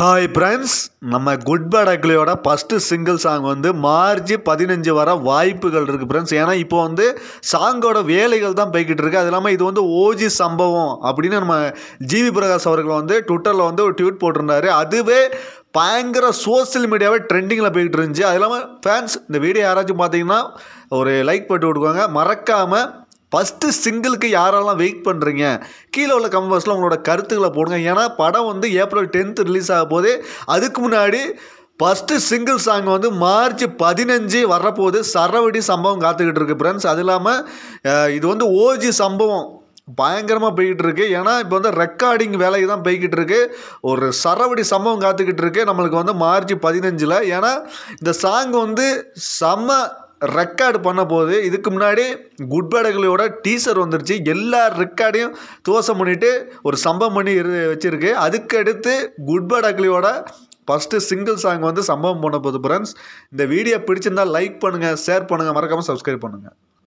Hi friends, நம்ம good bad அக்லியோட first single song வந்து மார்ச் 15 வர வாய்ப்புகள் இருக்குது ஃப்ரெண்ட்ஸ். ஏன்னா இப்போ வந்து சாங்கோட வேலைகள் தான் போய்கிட்டு இருக்குது. அது இல்லாமல் இது வந்து ஓஜி சம்பவம் அப்படின்னு நம்ம ஜிவி பிரகாஷ் அவர்கள் வந்து ட்விட்டரில் வந்து ஒரு ட்வீட் போட்டிருந்தாரு. அதுவே பயங்கர சோசியல் மீடியாவே ட்ரெண்டிங்கில் போய்கிட்டு இருந்துச்சு. அது இல்லாமல் ஃபேன்ஸ் இந்த வீடியோ யாராச்சும் பார்த்தீங்கன்னா ஒரு லைக் போட்டு விட்டுக்கோங்க. மறக்காமல் ஃபஸ்ட்டு சிங்கிளுக்கு யாரெல்லாம் வெயிட் பண்ணுறீங்க கீழே உள்ள கமெண்ட் பாக்ஸில் உங்களோட கருத்துக்களை போடுங்க. ஏன்னா படம் வந்து April 10 ரிலீஸ் ஆக போது. அதுக்கு முன்னாடி ஃபஸ்ட்டு சிங்கிள் சாங் வந்து மார்ச் 15 வரப்போகுது. சரவடி சம்பவம் காத்துக்கிட்டு இருக்கு ஃப்ரெண்ட்ஸ். அது இல்லாமல் இது வந்து ஓஜி சம்பவம் பயங்கரமாக போய்கிட்டு இருக்கு. ஏன்னா இப்போ வந்து ரெக்கார்டிங் வேலை தான் போய்கிட்டு இருக்கு. ஒரு சரவடி சம்பவம் காத்துக்கிட்டு இருக்கு நம்மளுக்கு வந்து மார்ச் 15. ஏன்னா இந்த சாங் வந்து செம்ம ரெக்கார்டு பண்ண போகுது. இதுக்கு முன்னாடி குட் பேட் அக்லியோட டீசர் வந்துருச்சு. எல்லா ரெக்கார்டையும் தோசம் பண்ணிவிட்டு ஒரு சம்பவம் பண்ணி வச்சுருக்கு. அதுக்கு அடுத்து குட் பேட் அக்லியோட ஃபஸ்ட்டு சிங்கிள் சாங் வந்து சம்பவம் பண்ண போகுது ஃப்ரெண்ட்ஸ். இந்த வீடியோ பிடிச்சிருந்தால் லைக் பண்ணுங்கள், ஷேர் பண்ணுங்கள், மறக்காமல் சப்ஸ்கிரைப் பண்ணுங்கள்.